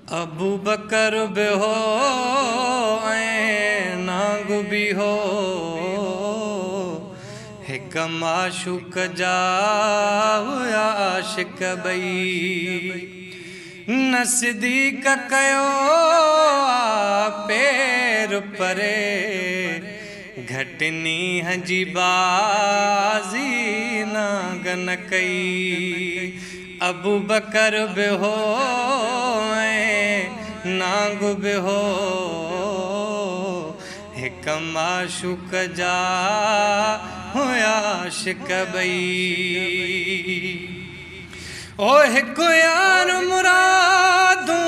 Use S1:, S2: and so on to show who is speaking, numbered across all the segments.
S1: अबू बकर बि हो ऐं नांग बि हो, हिक माशूक जा हुया आशिक ॿई। न सिदीक कयो पैर परे, घटि नींहं जी बाज़ी नांग न कई। अबू बकर बि हो ऐं नांग बि हो, हिक माशूक जा हुया आशिक ॿई। ओ हिकु यार मुरादूं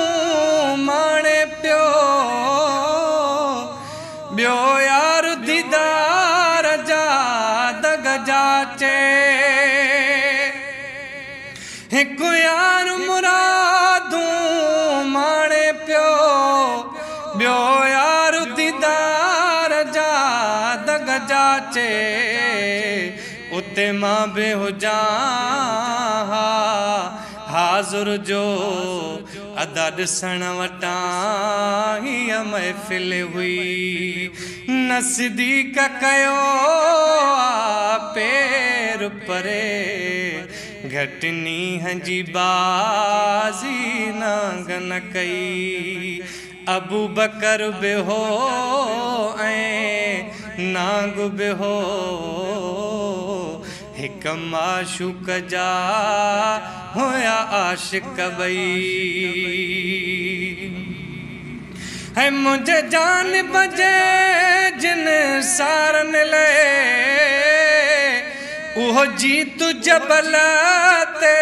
S1: माणे पियो, ॿियो यार दीदार जा दग जाचे। हिकु यार मुरादूं माणे पियो, ॿियो यार दीदार जा दग जाचे। उते मां बि हुजां हाज़ुर जो अदा ॾिसण वटां हीअ महफ़िल हुई। न सिदीक कयो पैर परे, घटि नींहं जी बाज़ी नांग न कई। अबू बकर बि हो ऐं नांग बि हो, हिक माशूक जा हुया आशिक ॿई। है मुझे जानिब जे जिन सारन ले, उहो जीत जबल ते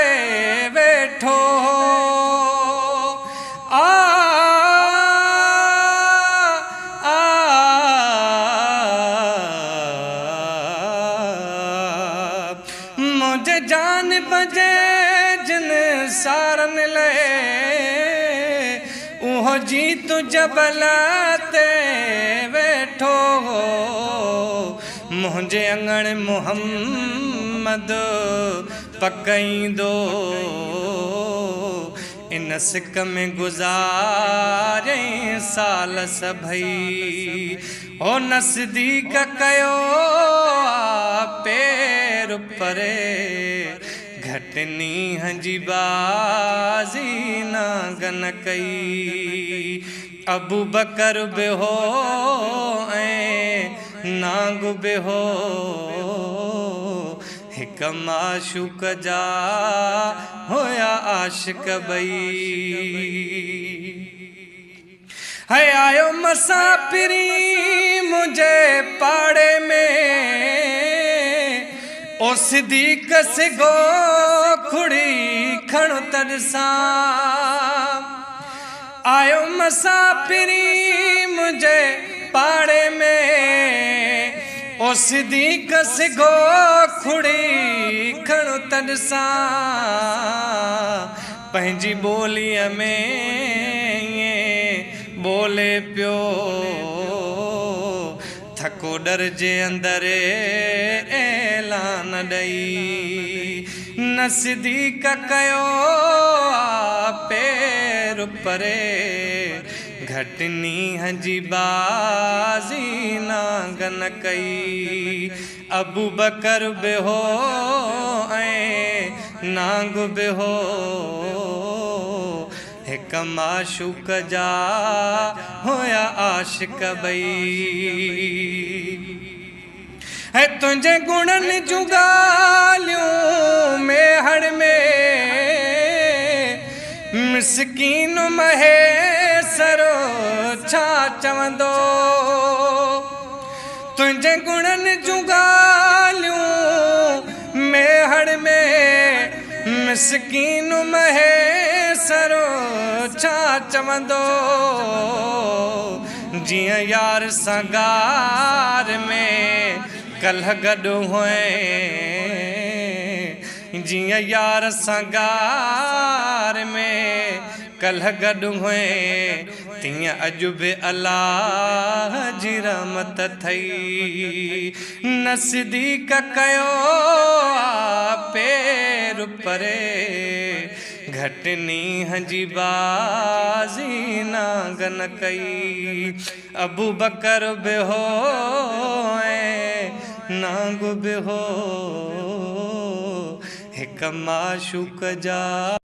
S1: वेठो। मुझे जानिब जे जिन सारन ले, उहो जीत जबल ते वेठो। मुंहिंजे अंगण मुहम्मद पकईंदो, इन सिक में गुज़ारियईं साल सभई। ओ न सिदीक कयो पैर परे, घटि नींहं जी बाज़ी नांग न कई। अबू बकर बि हो ऐं नांग बि हो, हिक माशूक जा हुया आशिक ॿई। है आयो मसापिरी मुझे पाड़े में, ओ सिदीक सिगो खुड़ी खण तड़सा। आयो मसापिरी मुझे पाड़े में, ओ सिदीक सिगो खुड़ी खण तड़सा। पंहिंजी ॿोलीअ में बोले पियो, थको डर जे अंदरे ऐलान ॾई। न सिदीक कयो पैर परे, घटि नींहं जी बाज़ी नांग न कई। अबू बकर बि हो ऐं नांग बि हो, हिक माशूक जा हुया आशिक ॿई। है तुंहिंजे गुणनि जूं ॻाल्हियूं मेहड़ में, मिसकीन महेसरो छा चवंदो। तुंहिंजे गुणनि जूं ॻाल्हियूं मेहड़ में, मिसकीन महेसरो छा चवंदो। जीअं यार सां गार में कल्ह गॾु हुए, जियां यार सां गार में कल्ह गॾु हुए, तीअं अॼु बि अलाह जी रहमत थई। न सिदीक कयो पैर परे, घटनी हजी बाजी नागन कई अबू बकर बेहो नांग बेहो हिक माशूक जा